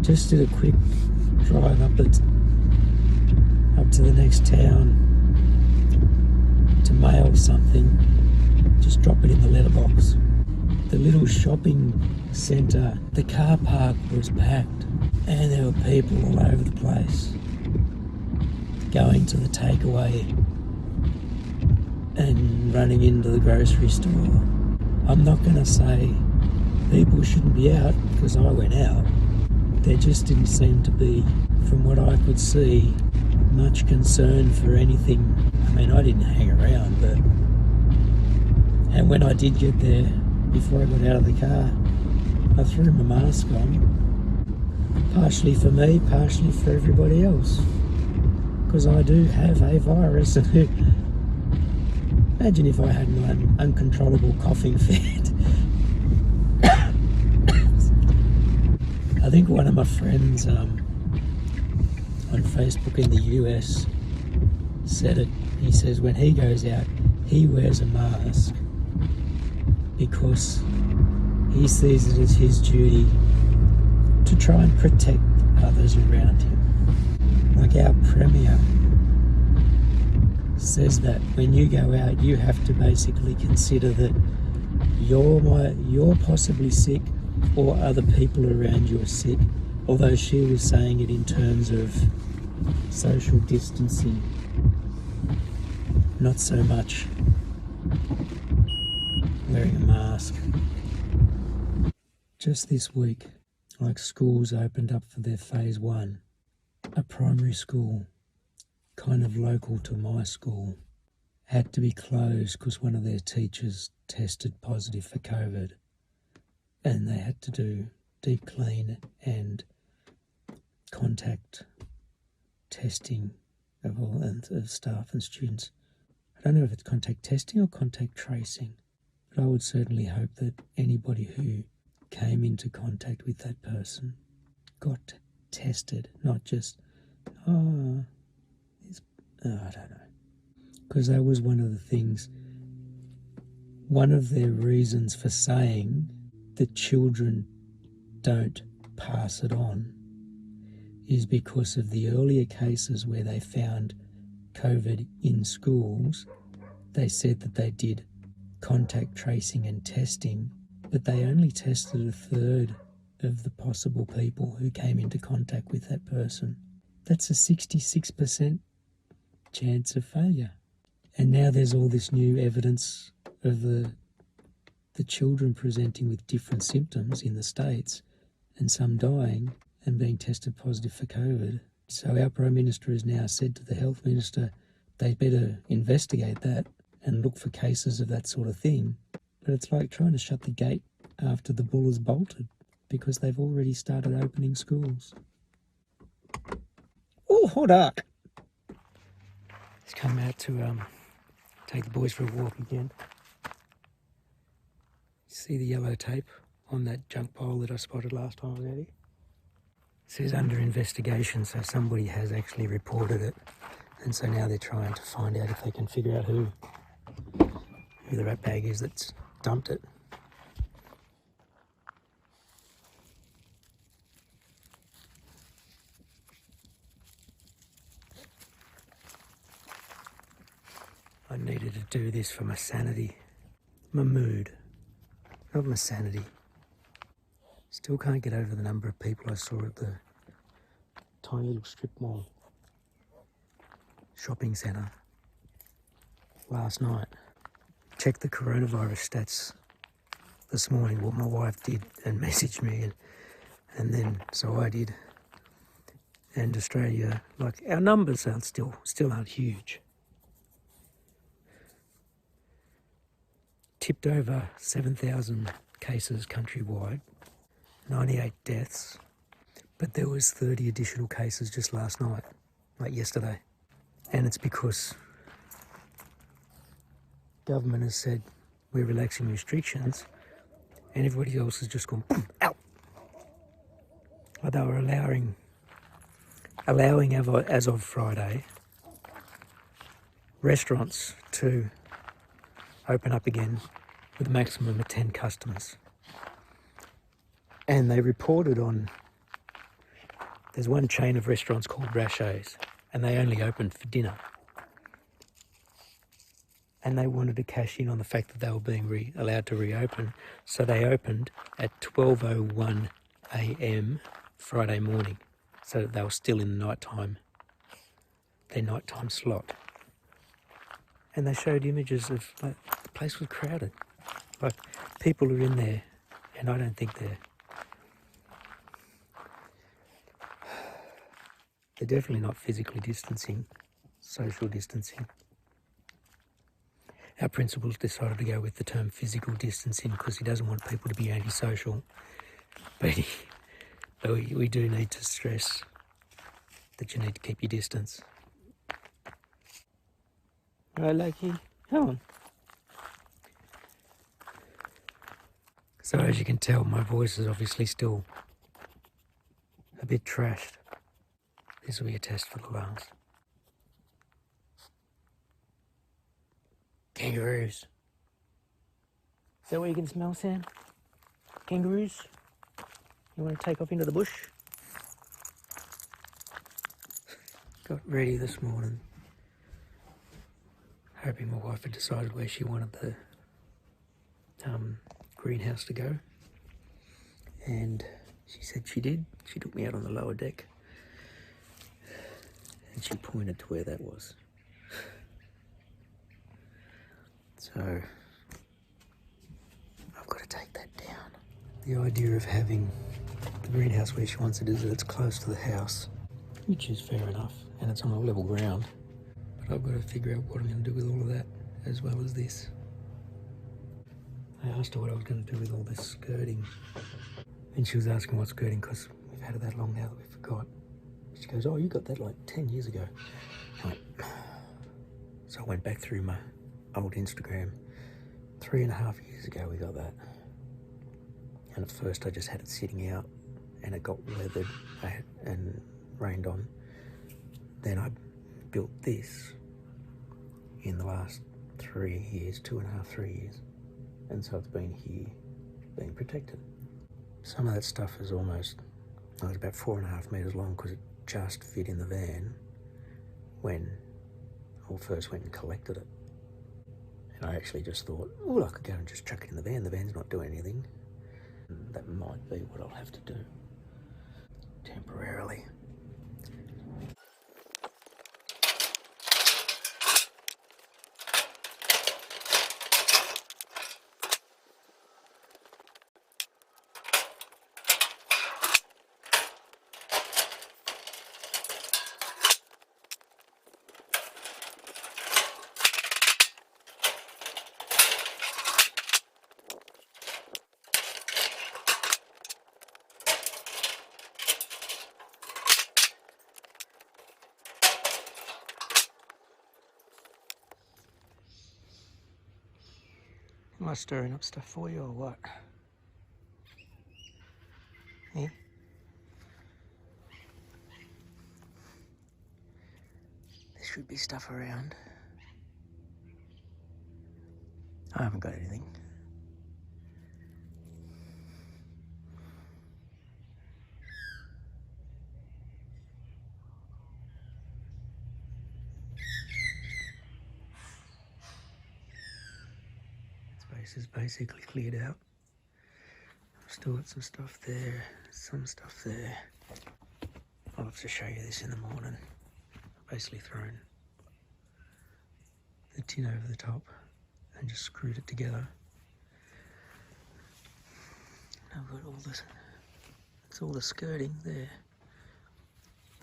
Just did a quick drive up to the next town to mail something. Just drop it in the letterbox. The little shopping centre, the car park was packed, and there were people all over the place going to the takeaway and running into the grocery store. I'm not going to say people shouldn't be out, because I went out. There just didn't seem to be, from what I could see, much concern for anything. I mean, I didn't hang around, and when I did get there, before I got out of the car, I threw my mask on, partially for me, partially for everybody else, because I do have a virus. Imagine if I had an uncontrollable coughing fit. I think one of my friends on Facebook in the US said it. He says when he goes out, he wears a mask because he sees it as his duty to try and protect others around him. Like our Premier says that when you go out, you have to basically consider that you're possibly sick, or other people around you are sick, although she was saying it in terms of social distancing, not so much wearing a mask. Just this week, like, schools opened up for their phase 1. A primary school, kind of local to my school, had to be closed because one of their teachers tested positive for COVID, and they had to do deep clean and contact testing of all of staff and students. I don't know if it's contact testing or contact tracing, but I would certainly hope that anybody who came into contact with that person got tested, not just, I don't know. Because that was one of the things, one of their reasons for saying that children don't pass it on is because of the earlier cases where they found COVID in schools. They said that they did contact tracing and testing, but they only tested a third of the possible people who came into contact with that person. That's a 66% chance of failure. And now there's all this new evidence of the children presenting with different symptoms in the States, and some dying and being tested positive for COVID. So our Prime Minister has now said to the Health Minister they better investigate that and look for cases of that sort of thing. But it's like trying to shut the gate after the bull has bolted, because they've already started opening schools. Oh, hold up. Let's come out to take the boys for a walk again. See the yellow tape on that junk pole that I spotted last time I was out here? It says under investigation, so somebody has actually reported it. And so now they're trying to find out if they can figure out who the rat bag is that's dumped it. I needed to do this for my sanity, my mood, not my sanity. Still can't get over the number of people I saw at the tiny little strip mall shopping centre last night. Checked the coronavirus stats this morning, what my wife did, and messaged me, and then so I did. And Australia, like, our numbers are still aren't huge. Tipped over 7,000 cases countrywide, 98 deaths, but there was 30 additional cases just last night, like yesterday. And it's because government has said we're relaxing restrictions, and everybody else has just gone boom, out. Like they were allowing as of Friday restaurants to open up again with a maximum of 10 customers. And they reported on There's one chain of restaurants called Rashos, and they only opened for dinner. And they wanted to cash in on the fact that they were being allowed to reopen, so they opened at 12:01 a.m. Friday morning, so that they were still in the their nighttime slot. And they showed images of, like, the place was crowded. Like, people are in there, and I don't think they're definitely not physically distancing, social distancing. Our principal's decided to go with the term physical distancing because he doesn't want people to be antisocial. But we do need to stress that you need to keep your distance. Right, Loki? Come on. So as you can tell, my voice is obviously still a bit trashed. This will be a test for the lungs. Kangaroos. Is that what you can smell, Sam? Kangaroos? You want to take off into the bush? Got ready this morning, hoping my wife had decided where she wanted the greenhouse to go. And she said she did. She took me out on the lower deck and she pointed to where that was. So I've got to take that down. The idea of having the greenhouse where she wants it is that it's close to the house, which is fair enough, and it's on a level ground. But I've got to figure out what I'm going to do with all of that, as well as this. I asked her what I was going to do with all this skirting, and she was asking what skirting, because we've had it that long now that we forgot. She goes, "Oh, you got that like 10 years ago." So I went back through my old Instagram. 3.5 years ago we got that. And at first I just had it sitting out and it got weathered and rained on. Then I built this in the last 3 years, 2.5, 3 years. And so it's been here, being protected. Some of that stuff is almost, it was about 4.5 metres long because it just fit in the van when I first went and collected it. And I actually just thought, oh, I could go and just chuck it in the van. The van's not doing anything. And that might be what I'll have to do temporarily. Am I stirring up stuff for you or what? Eh? There should be stuff around. I haven't got anything. Space is basically cleared out. I've still got some stuff there, some stuff there. I'll have to show you this in the morning. I've basically thrown the tin over the top and just screwed it together. And I've got all this, it's all the skirting there.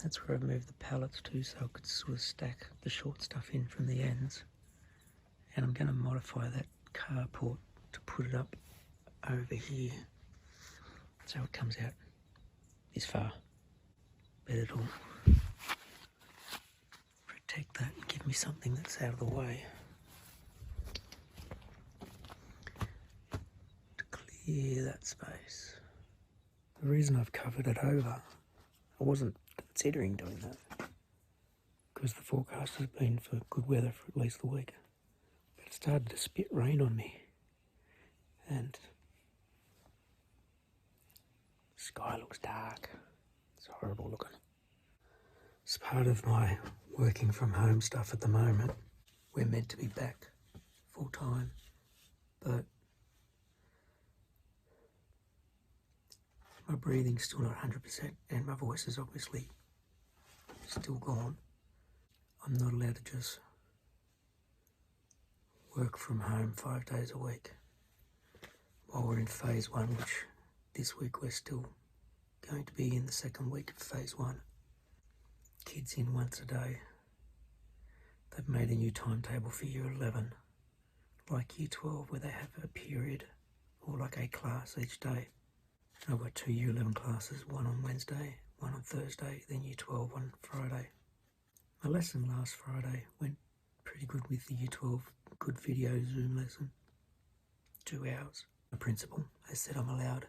That's where I've moved the pallets to so I could sort of stack the short stuff in from the ends. And I'm going to modify that carport to put it up over here so it comes out this far. But it'll protect that and give me something that's out of the way to clear that space. The reason I've covered it over, I wasn't considering doing that because the forecast has been for good weather for at least the week. But it started to spit rain on me and the sky looks dark. It's horrible looking. It's part of my working from home stuff at the moment. We're meant to be back full time, but my breathing's still not 100% and my voice is obviously still gone. I'm not allowed to just work from home 5 days a week while we're in phase one, which this week we're still going to be in the second week of phase one. Kids in once a day. They've made a new timetable for year 11, like year 12, where they have a period or like a class each day. I've got 2 year 11 classes, one on Wednesday, one on Thursday, then year 12 on Friday. My lesson last Friday went pretty good with the year 12 good video Zoom lesson. 2 hours. The principal has said I'm allowed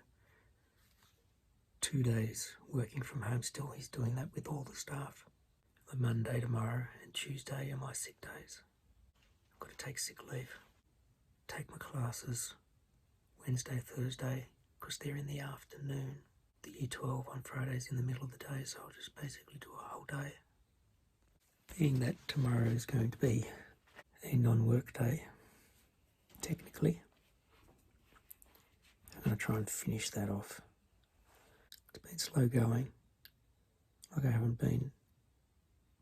2 days working from home still. He's doing that with all the staff. The Monday, tomorrow and Tuesday are my sick days. I've got to take sick leave. Take my classes Wednesday, Thursday, because they're in the afternoon. The year 12 on Friday's in the middle of the day, so I'll just basically do a whole day. Being that tomorrow is going to be a non-work day, technically, I'm going to try and finish that off. It's been slow going, like I haven't been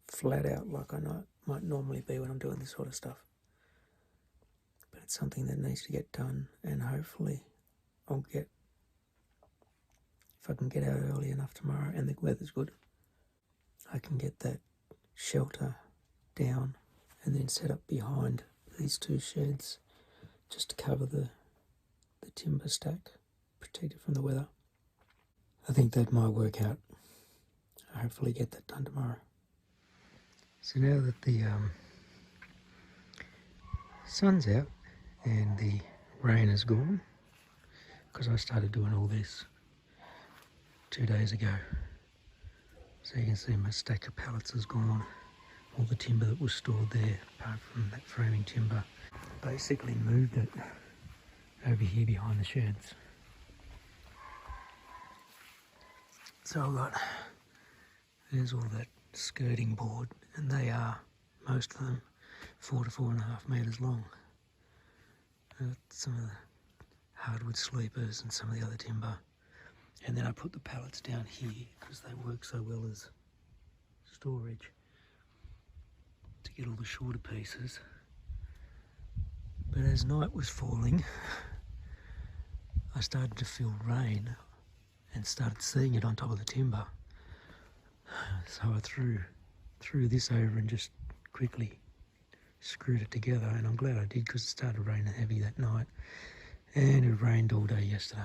flat out like I might normally be when I'm doing this sort of stuff. But it's something that needs to get done, and hopefully if I can get out early enough tomorrow and the weather's good, I can get that shelter down and then set up behind these 2 sheds just to cover the timber stack, protect it from the weather. I think that might work out. I'll hopefully get that done tomorrow. So now that the sun's out and the rain is gone, because I started doing all this 2 days ago. So you can see my stack of pallets is gone. All the timber that was stored there, apart from that framing timber, basically moved it over here behind the sheds. So there's all that skirting board, and they are, most of them, 4 to 4.5 metres long. Some of the hardwood sleepers and some of the other timber. And then I put the pallets down here because they work so well as storage to get all the shorter pieces. But as night was falling, I started to feel rain and started seeing it on top of the timber. So I threw this over and just quickly screwed it together, and I'm glad I did because it started raining heavy that night and it rained all day yesterday.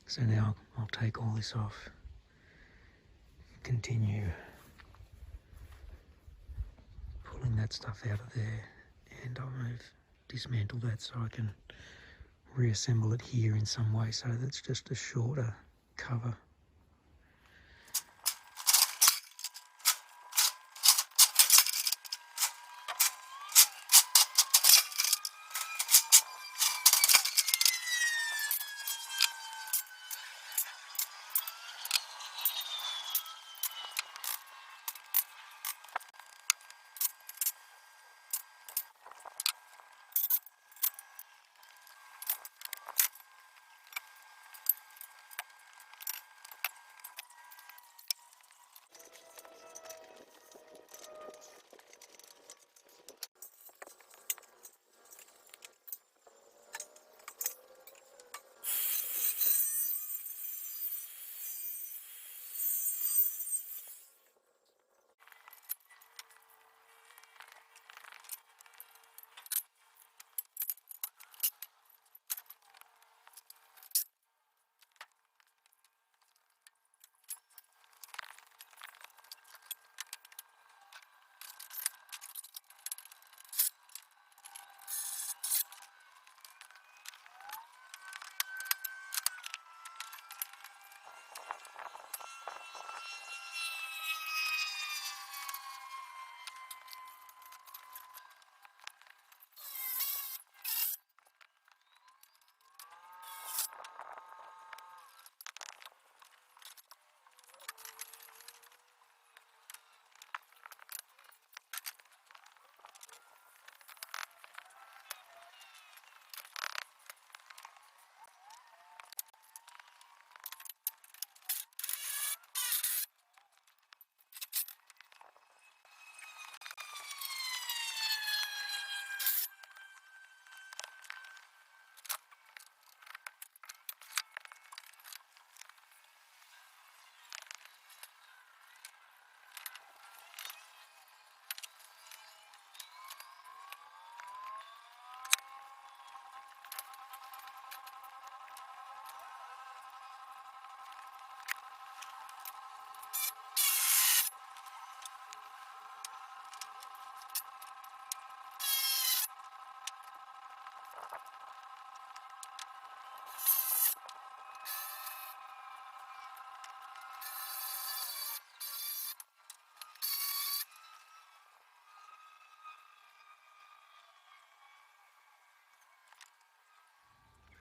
So now I'll take all this off, continue pulling that stuff out of there, and I'll dismantle that so I can reassemble it here in some way so that's just a shorter cover.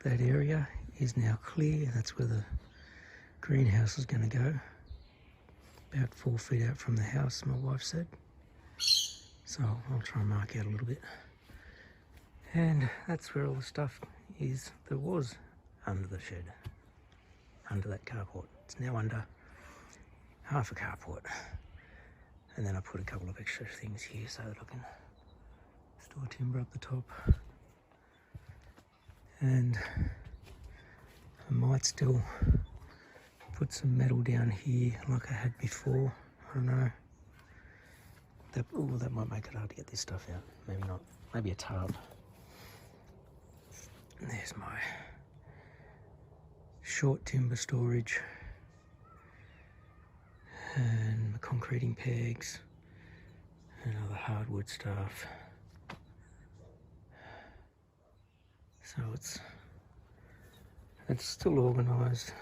that area is now clear. That's where the greenhouse is going to go. About 4 feet out from the house, my wife said. So I'll try and mark out a little bit. And that's where all the stuff is that was under the shed, under that carport. It's now under half a carport. And then I put a couple of extra things here so that I can store timber up the top. And I might still put some metal down here like I had before. I don't know. That might make it hard to get this stuff out. Maybe not. Maybe a tarp. And there's my short timber storage and my concreting pegs and other hardwood stuff. So it's still organised.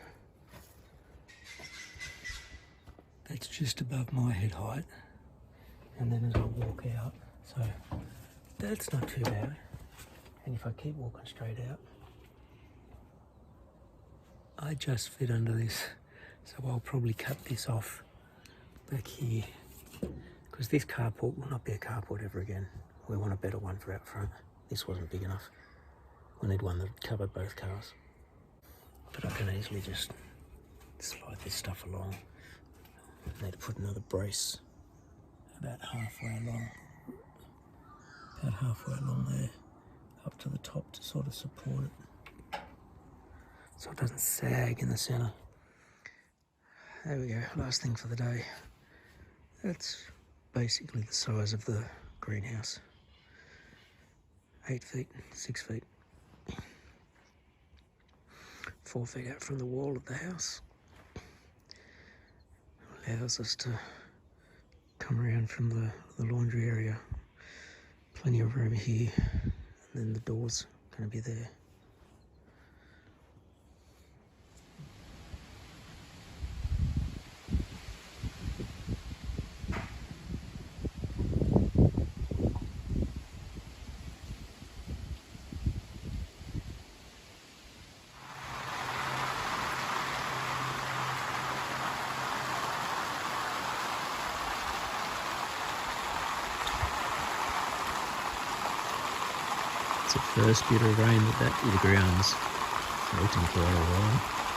That's just above my head height. And then as I walk out, so that's not too bad. And if I keep walking straight out, I just fit under this. So I'll probably cut this off back here, because this carport will not be a carport ever again. We want a better one for out front. This wasn't big enough. We need one that covered both cars. But I can easily just slide this stuff along. I need to put another brace about halfway along. About halfway along there, up to the top to sort of support it. So it doesn't sag in the centre. There we go, last thing for the day. That's basically the size of the greenhouse. 8 feet, 6 feet. 4 feet out from the wall of the house. Allows us to come around from the laundry area. Plenty of room here, and then the door's going to be there. It's the first bit of rain that the ground's floating for a while.